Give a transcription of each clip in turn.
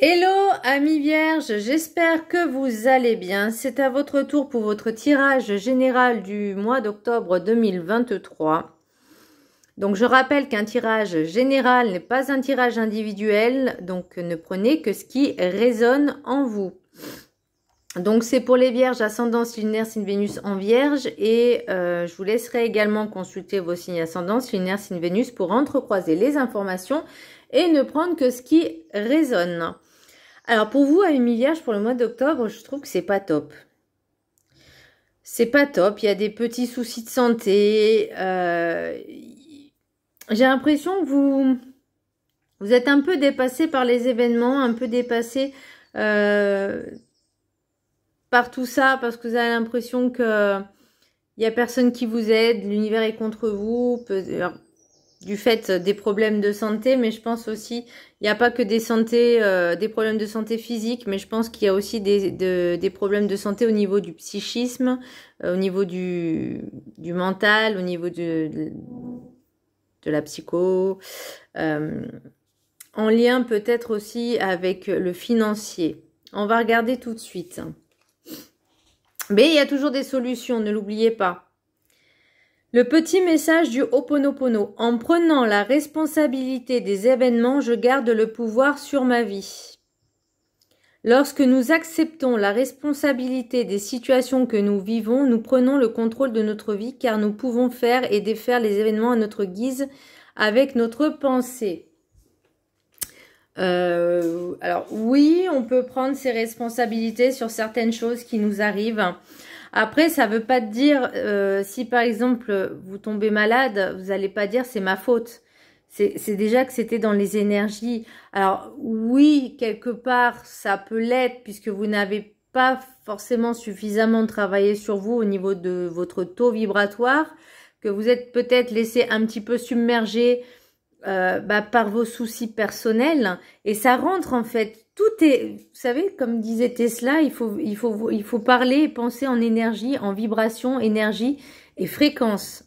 Hello amis vierges, j'espère que vous allez bien. C'est à votre tour pour votre tirage général du mois d'octobre 2023. Donc je rappelle qu'un tirage général n'est pas un tirage individuel, donc ne prenez que ce qui résonne en vous. Donc c'est pour les vierges, ascendance lunaire, signe Vénus en vierge, et je vous laisserai également consulter vos signes ascendance lunaire, signe Vénus pour entrecroiser les informations et ne prendre que ce qui résonne. Alors pour vous, amis vierges, pour le mois d'octobre, je trouve que c'est pas top. C'est pas top, il y a des petits soucis de santé. J'ai l'impression que vous êtes un peu dépassé par les événements, un peu dépassé par tout ça, parce que vous avez l'impression que il y a personne qui vous aide, l'univers est contre vous. Du fait des problèmes de santé, mais je pense aussi, il n'y a pas que des problèmes de santé physique, mais je pense qu'il y a aussi des problèmes de santé au niveau du psychisme, au niveau du mental, au niveau de la psycho, en lien peut-être aussi avec le financier. On va regarder tout de suite. Mais il y a toujours des solutions, ne l'oubliez pas. Le petit message du Ho'oponopono. En prenant la responsabilité des événements, je garde le pouvoir sur ma vie. Lorsque nous acceptons la responsabilité des situations que nous vivons, nous prenons le contrôle de notre vie car nous pouvons faire et défaire les événements à notre guise avec notre pensée. Alors oui, on peut prendre ses responsabilités sur certaines choses qui nous arrivent. Après, ça veut pas dire, si par exemple vous tombez malade, vous n'allez pas dire c'est ma faute. C'est déjà que c'était dans les énergies. Alors oui, quelque part, ça peut l'être puisque vous n'avez pas forcément suffisamment travaillé sur vous au niveau de votre taux vibratoire, que vous êtes peut-être laissé un petit peu submergé par vos soucis personnels, et ça rentre en fait. Tout est, vous savez, comme disait Tesla, il faut parler et penser en énergie, en vibration, énergie et fréquence.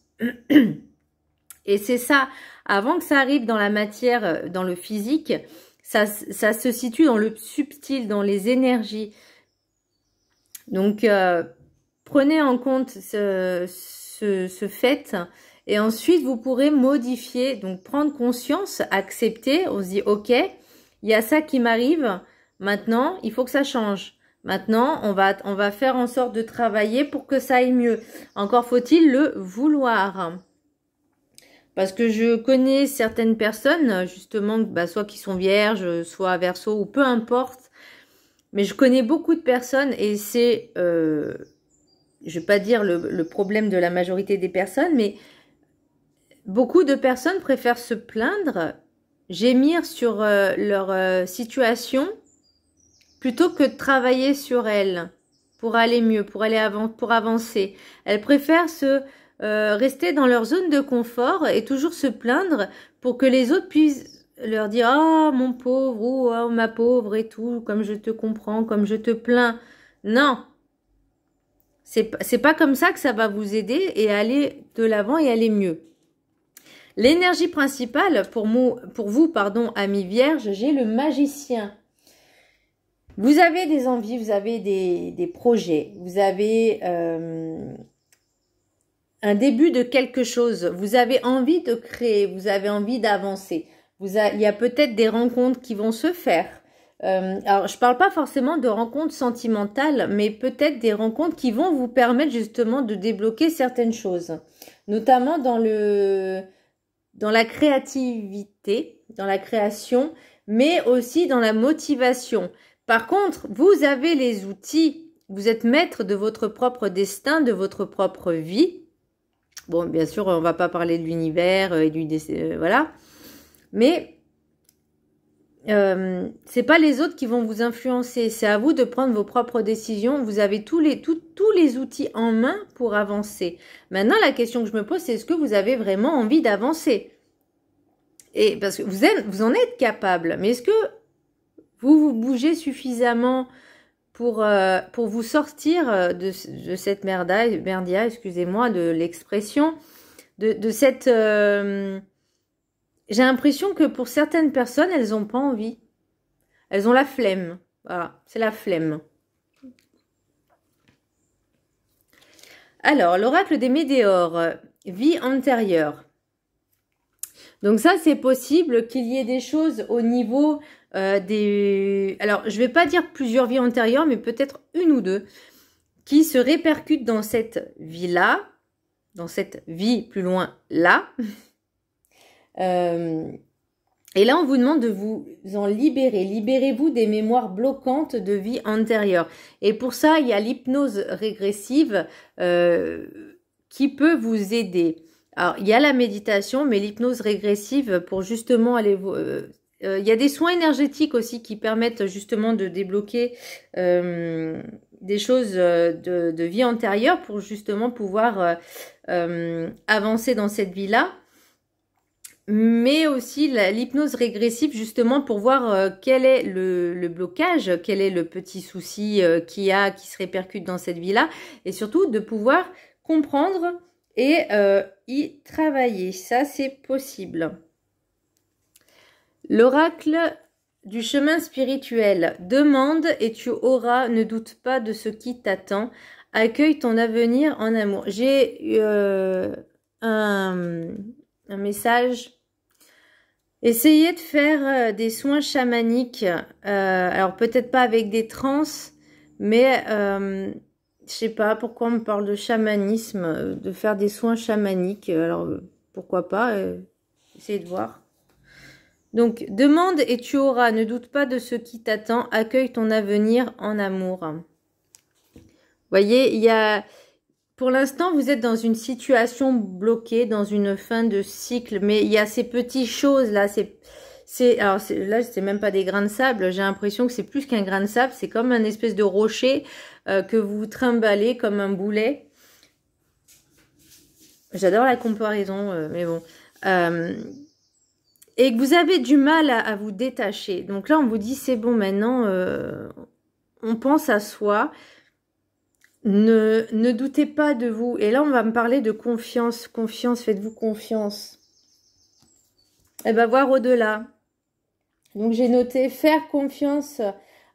Et c'est ça, avant que ça arrive dans la matière, dans le physique, ça se situe dans le subtil, dans les énergies. Donc, prenez en compte ce fait. Et ensuite, vous pourrez modifier, donc prendre conscience, accepter. On se dit, ok, il y a ça qui m'arrive. Maintenant, il faut que ça change. Maintenant, on va faire en sorte de travailler pour que ça aille mieux. Encore faut-il le vouloir. Parce que je connais certaines personnes, justement, soit qui sont vierges, soit verseaux, ou peu importe. Mais je connais beaucoup de personnes et c'est, je vais pas dire le problème de la majorité des personnes, mais beaucoup de personnes préfèrent se plaindre, gémir sur leur situation, plutôt que de travailler sur elles pour aller mieux, pour avancer. Elles préfèrent rester dans leur zone de confort et toujours se plaindre pour que les autres puissent leur dire « Oh, mon pauvre » ou « Oh, ma pauvre » et tout, comme je te comprends, comme je te plains. Non, c'est pas comme ça que ça va vous aider et aller de l'avant et aller mieux. L'énergie principale pour vous, amis vierges, j'ai le magicien. Vous avez des envies, vous avez des projets, vous avez un début de quelque chose, vous avez envie de créer, vous avez envie d'avancer. Il y a peut-être des rencontres qui vont se faire. Alors, je parle pas forcément de rencontres sentimentales, mais peut-être des rencontres qui vont vous permettre justement de débloquer certaines choses. Notamment dans la créativité, dans la création, mais aussi dans la motivation. Par contre, vous avez les outils, vous êtes maître de votre propre destin, de votre propre vie. Bon, bien sûr, on va pas parler de l'univers et voilà. Mais c'est pas les autres qui vont vous influencer. C'est à vous de prendre vos propres décisions. Vous avez tous les outils en main pour avancer. Maintenant, la question que je me pose, c'est est-ce que vous avez vraiment envie d'avancer? Et parce que vous en êtes capable, mais est-ce que vous bougez suffisamment pour vous sortir de cette merdia, excusez-moi de l'expression, de cette... J'ai l'impression que pour certaines personnes, elles n'ont pas envie. elles ont la flemme. Voilà, c'est la flemme. Alors, l'oracle des météores, vie antérieure. Donc ça, c'est possible qu'il y ait des choses au niveau des... Alors, je ne vais pas dire plusieurs vies antérieures, mais peut-être une ou deux qui se répercutent dans cette vie-là, dans cette vie plus loin là. Et là, on vous demande de vous en libérer. Libérez-vous des mémoires bloquantes de vie antérieure. Et pour ça, il y a l'hypnose régressive qui peut vous aider. Alors, il y a la méditation, mais l'hypnose régressive pour justement aller... il y a des soins énergétiques aussi qui permettent justement de débloquer des choses de vie antérieure pour justement pouvoir avancer dans cette vie-là. Mais aussi l'hypnose régressive justement pour voir quel est le blocage, quel est le petit souci qui se répercute dans cette vie-là, et surtout de pouvoir comprendre et y travailler. Ça, c'est possible. L'oracle du chemin spirituel. Demande et tu auras, ne doute pas de ce qui t'attend. Accueille ton avenir en amour. J'ai un message. Essayez de faire des soins chamaniques. Alors peut-être pas avec des trans, mais je sais pas pourquoi on me parle de chamanisme, de faire des soins chamaniques. Alors pourquoi pas, essayez de voir. Donc demande et tu auras, ne doute pas de ce qui t'attend, accueille ton avenir en amour. Vous voyez, il y a... Pour l'instant, vous êtes dans une situation bloquée, dans une fin de cycle, mais il y a ces petites choses là. Là, c'est même pas des grains de sable. J'ai l'impression que c'est plus qu'un grain de sable. C'est comme un espèce de rocher que vous trimballez comme un boulet. J'adore la comparaison, mais bon. Et que vous avez du mal à vous détacher. Donc là, on vous dit c'est bon. Maintenant, on pense à soi. Ne doutez pas de vous. Et là, on va me parler de confiance. Confiance, faites-vous confiance. Elle va voir au-delà. Donc, j'ai noté faire confiance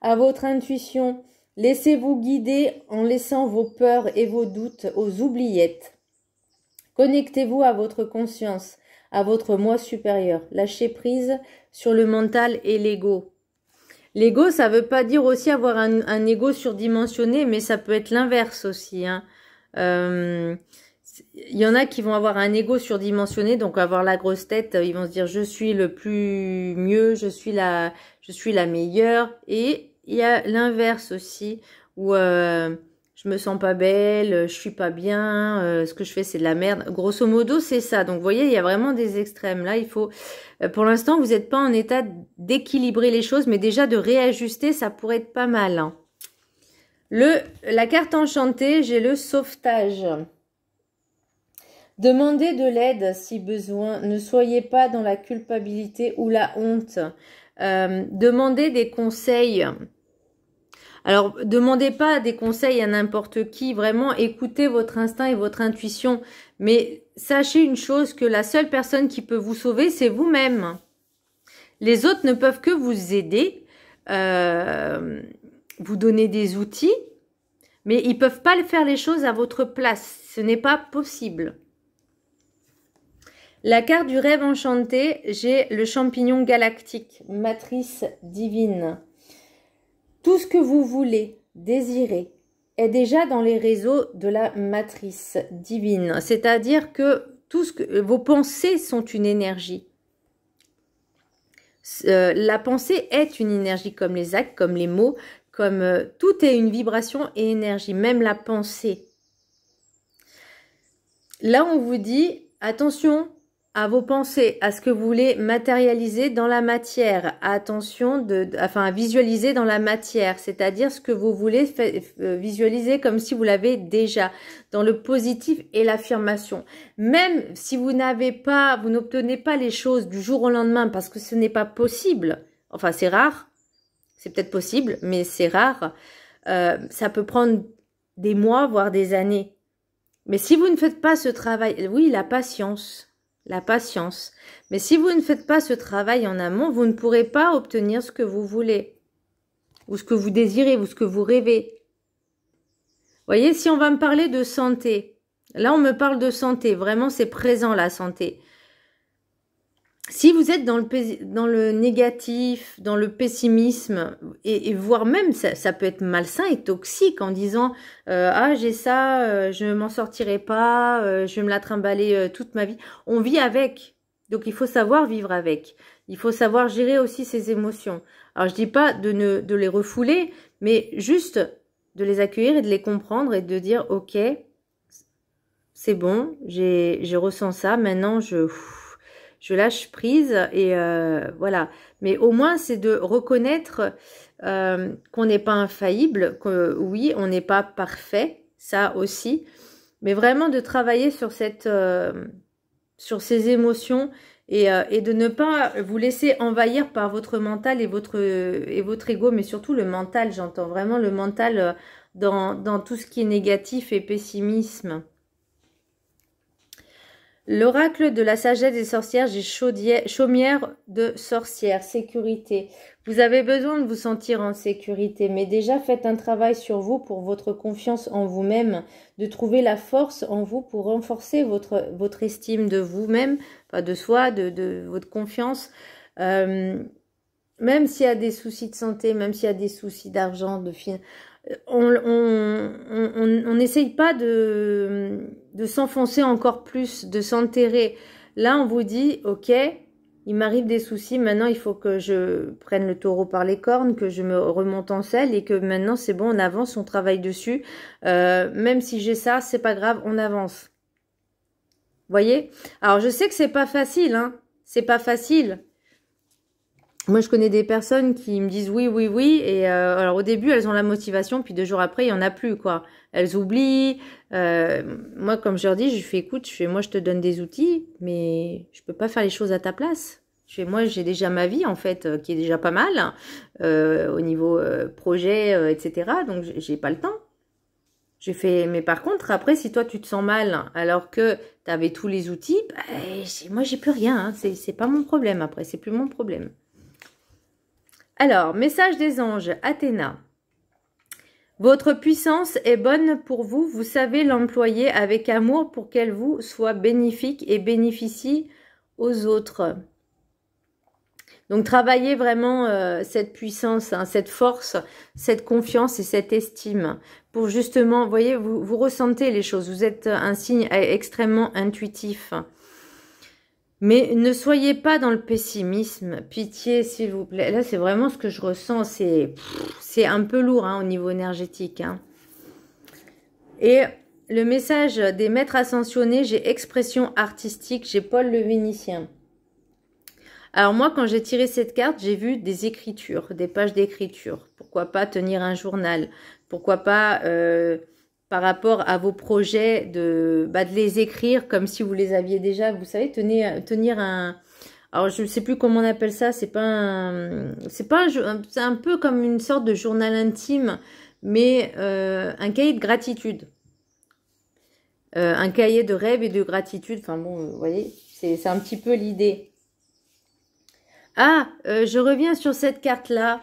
à votre intuition. Laissez-vous guider en laissant vos peurs et vos doutes aux oubliettes. Connectez-vous à votre conscience, à votre moi supérieur. Lâchez prise sur le mental et l'ego. L'ego, ça veut pas dire aussi avoir un ego surdimensionné, mais ça peut être l'inverse aussi. Hein. Y en a qui vont avoir un ego surdimensionné, donc avoir la grosse tête, ils vont se dire je suis le plus mieux, je suis la meilleure. Et il y a l'inverse aussi, où je me sens pas belle, je suis pas bien, ce que je fais c'est de la merde. Grosso modo, c'est ça. Donc vous voyez, il y a vraiment des extrêmes. Là, il faut... pour l'instant, vous n'êtes pas en état d'équilibrer les choses, mais déjà de réajuster, ça pourrait être pas mal. Hein. La carte enchantée, j'ai le sauvetage. Demandez de l'aide si besoin. Ne soyez pas dans la culpabilité ou la honte. Demandez des conseils. Alors, demandez pas des conseils à n'importe qui. Vraiment, écoutez votre instinct et votre intuition. Mais sachez une chose, que la seule personne qui peut vous sauver, c'est vous-même. Les autres ne peuvent que vous aider, vous donner des outils, mais ils ne peuvent pas faire les choses à votre place. Ce n'est pas possible. La carte du rêve enchanté, j'ai le champignon galactique, matrice divine. Tout ce que vous voulez, désirez, est déjà dans les réseaux de la matrice divine. C'est-à-dire que vos pensées sont une énergie. La pensée est une énergie, comme les actes, comme les mots, comme tout est une vibration et énergie, même la pensée. Là, on vous dit, attention à vos pensées, à ce que vous voulez matérialiser dans la matière. Attention à visualiser dans la matière, c'est-à-dire ce que vous voulez visualiser comme si vous l'avez déjà, dans le positif et l'affirmation. Même si vous n'obtenez pas les choses du jour au lendemain, parce que ce n'est pas possible, enfin c'est rare, c'est peut-être possible, mais c'est rare, ça peut prendre des mois, voire des années. Mais si vous ne faites pas ce travail, oui, la patience. Mais si vous ne faites pas ce travail en amont, vous ne pourrez pas obtenir ce que vous voulez. ou ce que vous désirez, ou ce que vous rêvez. Vous voyez, si on va me parler de santé, là on me parle de santé, vraiment c'est présent la santé. Si vous êtes dans le négatif, dans le pessimisme, et voire même, ça peut être malsain et toxique en disant ah j'ai ça, je ne m'en sortirai pas, je vais me la trimballer toute ma vie. On vit avec, donc il faut savoir vivre avec. Il faut savoir gérer aussi ses émotions. Alors je dis pas de les refouler, mais juste de les accueillir et de les comprendre et de dire ok, c'est bon, je ressens ça, maintenant je lâche prise et voilà. Mais au moins, c'est de reconnaître qu'on n'est pas infaillible, que oui, on n'est pas parfait, ça aussi. Mais vraiment de travailler sur sur ces émotions et de ne pas vous laisser envahir par votre mental et votre ego, mais surtout le mental, j'entends vraiment le mental dans tout ce qui est négatif et pessimisme. L'oracle de la sagesse des sorcières, j'ai chaumière de sorcière, sécurité. Vous avez besoin de vous sentir en sécurité, mais déjà faites un travail sur vous pour votre confiance en vous-même, de trouver la force en vous pour renforcer votre estime de vous-même, enfin de soi, de votre confiance. Même s'il y a des soucis de santé, même s'il y a des soucis d'argent, de finances, on n'essaye pas de s'enfoncer encore plus, de s'enterrer. Là, on vous dit, ok, il m'arrive des soucis, maintenant il faut que je prenne le taureau par les cornes, que je me remonte en selle et que maintenant c'est bon, on avance, on travaille dessus. Même si j'ai ça, c'est pas grave, on avance. Voyez? Alors, je sais que c'est pas facile, hein. C'est pas facile. Moi, je connais des personnes qui me disent oui, oui, oui. Et alors, au début, elles ont la motivation. Puis 2 jours après, il n'y en a plus, quoi. Elles oublient. Moi, comme je leur dis, je fais écoute, moi, je te donne des outils, mais je peux pas faire les choses à ta place. Moi, j'ai déjà ma vie, en fait, qui est déjà pas mal au niveau projet, etc. Donc, j'ai pas le temps. Mais par contre, après, si toi, tu te sens mal, alors que tu avais tous les outils, bah, moi, j'ai plus rien. Hein. C'est pas mon problème, après. C'est plus mon problème. Alors, message des anges, Athéna. Votre puissance est bonne pour vous. Vous savez l'employer avec amour pour qu'elle vous soit bénéfique et bénéficie aux autres. Donc, travaillez vraiment cette puissance, hein, cette force, cette confiance et cette estime. Pour justement, vous voyez, vous ressentez les choses. Vous êtes un signe extrêmement intuitif. Mais ne soyez pas dans le pessimisme. Pitié, s'il vous plaît. Là, c'est vraiment ce que je ressens. C'est un peu lourd hein, au niveau énergétique. Hein. Et le message des maîtres ascensionnés, j'ai expression artistique, j'ai Paul le Vénitien. Alors moi, quand j'ai tiré cette carte, j'ai vu des écritures, des pages d'écriture. Pourquoi pas tenir un journal? Pourquoi pas... par rapport à vos projets, de les écrire comme si vous les aviez déjà. Vous savez, tenir un... Alors, je ne sais plus comment on appelle ça. C'est un peu comme une sorte de journal intime, mais un cahier de gratitude. Un cahier de rêve et de gratitude. Enfin bon, vous voyez, c'est un petit peu l'idée. Ah, je reviens sur cette carte-là.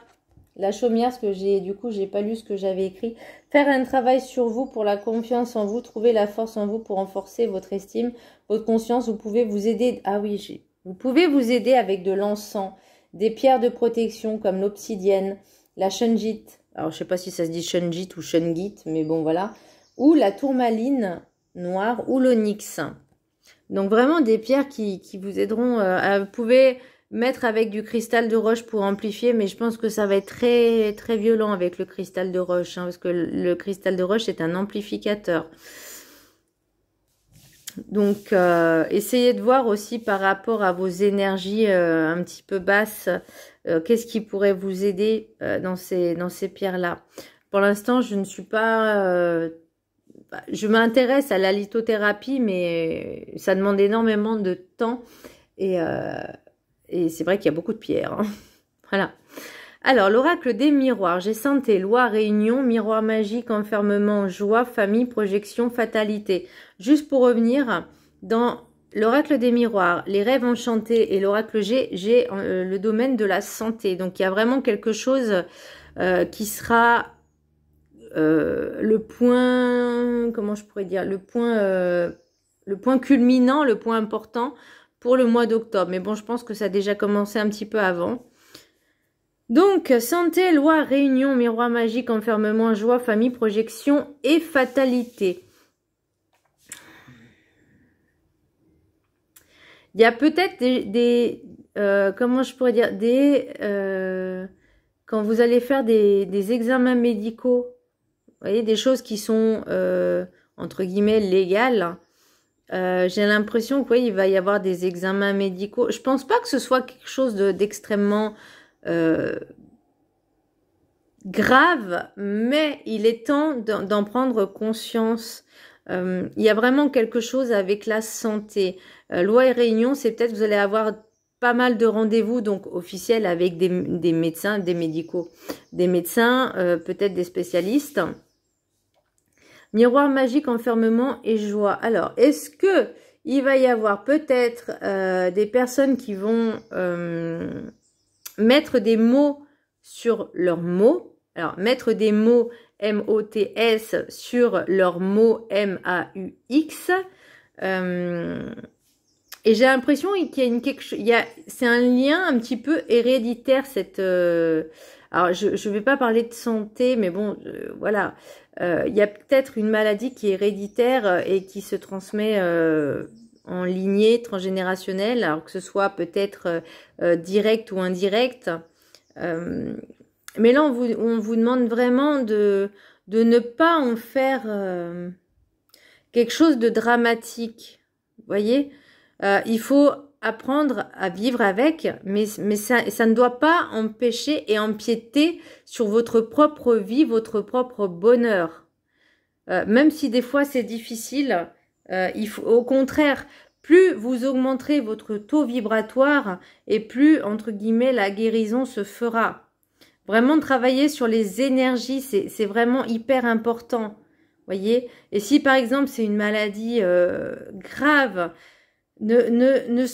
La chaumière, parce que j'ai pas lu ce que j'avais écrit. Faire un travail sur vous pour la confiance en vous, trouver la force en vous pour renforcer votre estime, votre conscience. Vous pouvez vous aider. Ah oui, vous pouvez vous aider avec de l'encens, des pierres de protection comme l'obsidienne, la shungite. Alors je sais pas si ça se dit shungite ou shungite, mais bon voilà. Ou la tourmaline noire ou l'onyx. Donc vraiment des pierres qui vous aideront. Vous pouvez mettre avec du cristal de roche pour amplifier, mais je pense que ça va être très très violent avec le cristal de roche, hein, parce que le cristal de roche est un amplificateur. Donc essayez de voir aussi par rapport à vos énergies un petit peu basses, qu'est-ce qui pourrait vous aider dans ces pierres-là. Pour l'instant, je ne suis pas... je m'intéresse à la lithothérapie, mais ça demande énormément de temps et c'est vrai qu'il y a beaucoup de pierres. Hein. Voilà. Alors, l'oracle des miroirs. J'ai santé, loi, réunion, miroir magique, enfermement, joie, famille, projection, fatalité. Juste pour revenir, dans l'oracle des miroirs, les rêves enchantés et l'oracle G, j'ai le domaine de la santé. Donc, il y a vraiment quelque chose qui sera le point, comment je pourrais dire, le point culminant, le point important pour le mois d'octobre. Mais bon, je pense que ça a déjà commencé un petit peu avant. Donc, santé, loi, réunion, miroir magique, enfermement, joie, famille, projection et fatalité. Il y a peut-être comment je pourrais dire, quand vous allez faire des examens médicaux, vous voyez, des choses qui sont, entre guillemets, légales. J'ai l'impression que, oui, il va y avoir des examens médicaux. Je pense pas que ce soit quelque chose d'extrêmement grave, mais il est temps d'en prendre conscience. Il y a vraiment quelque chose avec la santé. Loi et réunion, c'est peut-être vous allez avoir pas mal de rendez-vous donc officiels avec des médecins, des médicaux, des médecins, peut-être des spécialistes. Miroir magique, enfermement et joie. Alors, est-ce que il va y avoir peut-être des personnes qui vont mettre des mots sur leurs mots? Alors, mettre des mots M-O-T-S sur leurs mots M-A-U-X. Et j'ai l'impression qu'il y a c'est un lien un petit peu héréditaire, cette... alors, je vais pas parler de santé, mais bon, voilà. Il y a peut-être une maladie qui est héréditaire et qui se transmet en lignée transgénérationnelle, alors que ce soit peut-être direct ou indirect. Mais là, on vous demande vraiment de ne pas en faire quelque chose de dramatique. Vous voyez, il faut apprendre à vivre avec, mais ça ne doit pas empêcher et empiéter sur votre propre vie, votre propre bonheur. Même si des fois c'est difficile, il faut, au contraire, plus vous augmenterez votre taux vibratoire et plus, entre guillemets, la guérison se fera. Vraiment travailler sur les énergies, c'est vraiment hyper important. Voyez. Et si par exemple c'est une maladie grave, ne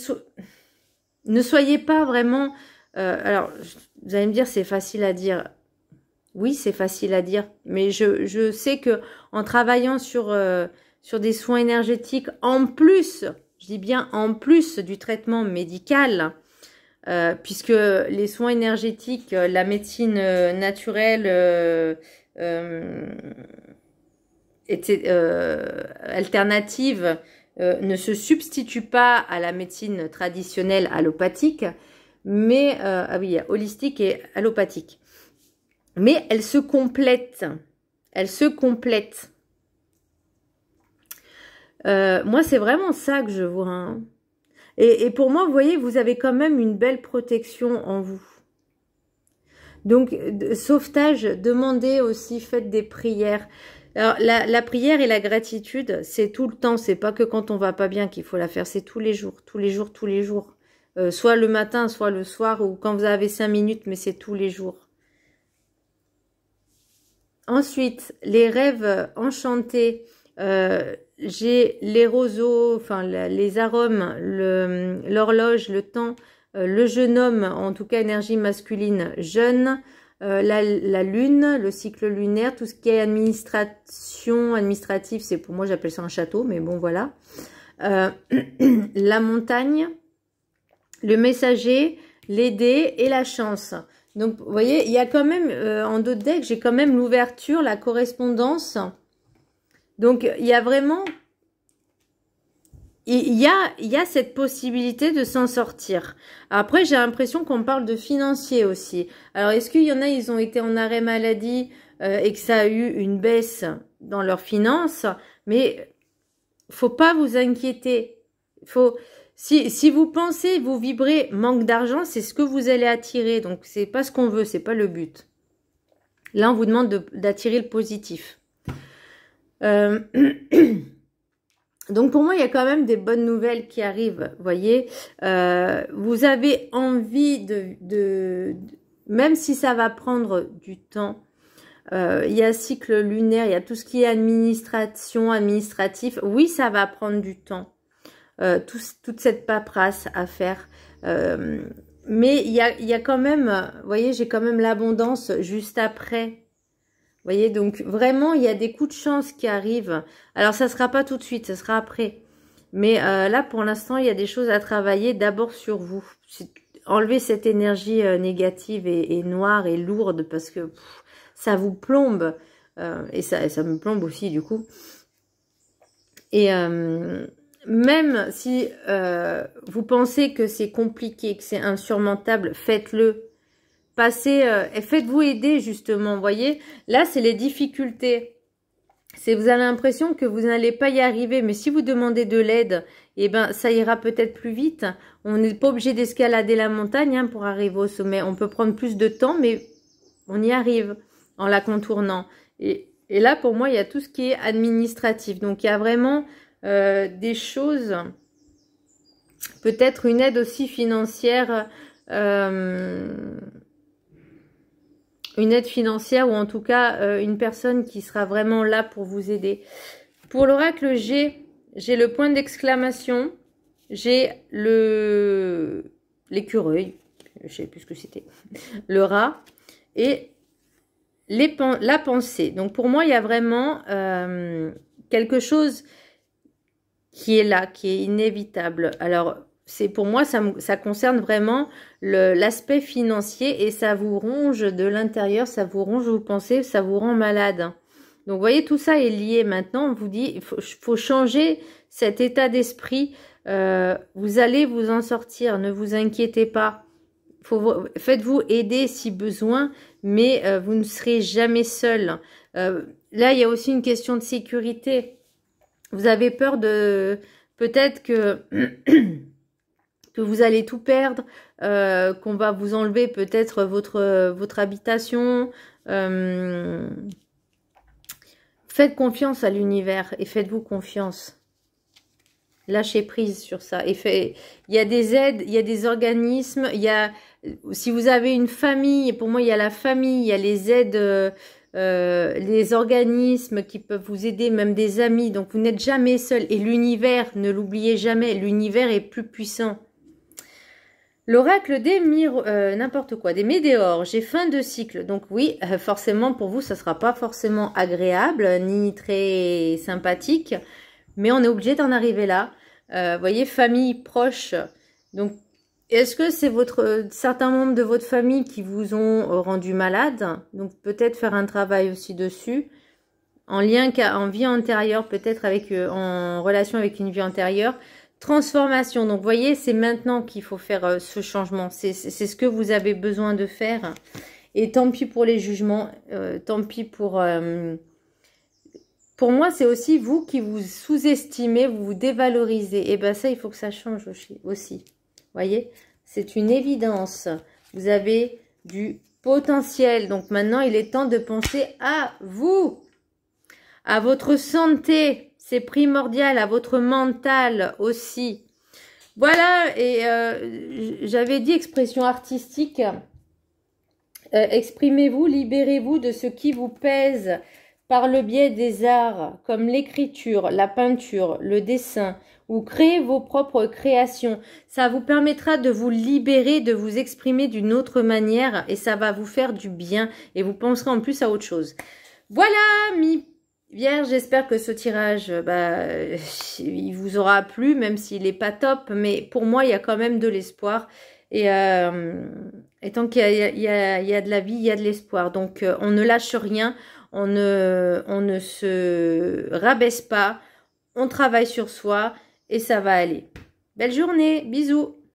soyez pas vraiment... alors, vous allez me dire, c'est facile à dire. Oui, c'est facile à dire. Mais je sais que en travaillant sur des soins énergétiques, en plus, je dis bien en plus du traitement médical, puisque les soins énergétiques, la médecine naturelle alternative ne se substitue pas à la médecine traditionnelle allopathique, mais ah oui, il y a holistique et allopathique. Mais elles se complètent. Elles se complètent. Moi, c'est vraiment ça que je vois. Hein. Et pour moi, vous voyez, vous avez quand même une belle protection en vous. Donc, sauvetage, demandez aussi, faites des prières. Alors, la prière et la gratitude, c'est tout le temps. C'est pas que quand on va pas bien qu'il faut la faire. C'est tous les jours, tous les jours, tous les jours. Soit le matin, soit le soir, ou quand vous avez 5 minutes, mais c'est tous les jours. Ensuite, les rêves enchantés. J'ai les roseaux, enfin les arômes, l'horloge, le temps, le jeune homme, en tout cas énergie masculine, jeune, la lune, le cycle lunaire, tout ce qui est administrative, c'est pour moi j'appelle ça un château, mais bon voilà. La montagne, le messager, les dés et la chance. Donc vous voyez, il y a quand même, en d'autres decks, j'ai quand même l'ouverture, la correspondance. Donc, il y a vraiment... Il y a cette possibilité de s'en sortir. Après, j'ai l'impression qu'on parle de financier aussi. Alors, est-ce qu'il y en a, ils ont été en arrêt maladie et que ça a eu une baisse dans leurs finances? Mais faut pas vous inquiéter. Si vous pensez, vous vibrez manque d'argent, c'est ce que vous allez attirer. Donc, c'est pas ce qu'on veut, c'est pas le but. Là, on vous demande d'attirer le positif. Donc pour moi, il y a quand même des bonnes nouvelles qui arrivent, voyez. Vous avez envie même si ça va prendre du temps, il y a cycle lunaire, il y a tout ce qui est administratif. Oui, ça va prendre du temps. Toute cette paperasse à faire. Mais il y a quand même, vous voyez, j'ai quand même l'abondance juste après. Vous voyez, donc vraiment, il y a des coups de chance qui arrivent. Alors, ça sera pas tout de suite, ça sera après. Mais là, pour l'instant, il y a des choses à travailler d'abord sur vous. Enlever cette énergie négative et noire et lourde parce que ça vous plombe. Et ça me plombe aussi, du coup. Et même si vous pensez que c'est compliqué, que c'est insurmontable, faites-le. Passez, faites-vous aider justement, vous voyez. Là, c'est les difficultés. Vous avez l'impression que vous n'allez pas y arriver, mais si vous demandez de l'aide, eh ben, ça ira peut-être plus vite. On n'est pas obligé d'escalader la montagne hein, pour arriver au sommet. On peut prendre plus de temps, mais on y arrive en la contournant. Et là, pour moi, il y a tout ce qui est administratif. Donc, il y a vraiment des choses, peut-être une aide aussi financière, une aide financière ou en tout cas une personne qui sera vraiment là pour vous aider. Pour l'oracle, j'ai le point d'exclamation, j'ai l'écureuil, je sais plus ce que c'était, le rat et la pensée. Donc pour moi, il y a vraiment quelque chose qui est là, qui est inévitable. Alors, pour moi, ça concerne vraiment l'aspect financier et ça vous ronge de l'intérieur, ça vous ronge, vous pensez, ça vous rend malade. Donc, vous voyez, tout ça est lié. Maintenant, on vous dit, il faut changer cet état d'esprit. Vous allez vous en sortir, ne vous inquiétez pas. Faites-vous aider si besoin, mais vous ne serez jamais seul. Là, il y a aussi une question de sécurité. Vous avez peur de peut-être que vous allez tout perdre, qu'on va vous enlever peut-être votre habitation. Faites confiance à l'univers et faites-vous confiance. Lâchez prise sur ça. Il y a des aides, il y a des organismes, si vous avez une famille, pour moi il y a la famille, il y a les aides, les organismes qui peuvent vous aider, même des amis. Donc vous n'êtes jamais seul. Et l'univers, ne l'oubliez jamais, l'univers est plus puissant. L'oracle des n'importe quoi, des météores, j'ai fin de cycle. Donc oui, forcément pour vous, ça sera pas forcément agréable, ni très sympathique. Mais on est obligé d'en arriver là. Vous voyez, famille proche. Donc, est-ce que c'est certains membres de votre famille qui vous ont rendu malade? Donc, peut-être faire un travail aussi dessus. En vie antérieure, peut-être en relation avec une vie antérieure. Transformation. Donc, vous voyez, c'est maintenant qu'il faut faire ce changement. C'est ce que vous avez besoin de faire. Et tant pis pour les jugements. Tant pis pour... Pour moi, c'est aussi vous qui vous sous-estimez, vous vous dévalorisez. Et bien ça, il faut que ça change aussi. Voyez, c'est une évidence. Vous avez du potentiel. Donc maintenant, il est temps de penser à vous, à votre santé. C'est primordial, à votre mental aussi. Voilà, et j'avais dit expression artistique. Exprimez-vous, libérez-vous de ce qui vous pèse. Par le biais des arts, comme l'écriture, la peinture, le dessin, ou créez vos propres créations. Ça vous permettra de vous libérer, de vous exprimer d'une autre manière et ça va vous faire du bien et vous penserez en plus à autre chose. Voilà, mi Vierge, j'espère que ce tirage, il vous aura plu, même s'il n'est pas top, mais pour moi, il y a quand même de l'espoir. Et tant qu'il y a de la vie, il y a de l'espoir. Donc, on ne lâche rien. On ne se rabaisse pas, on travaille sur soi et ça va aller. Belle journée, bisous.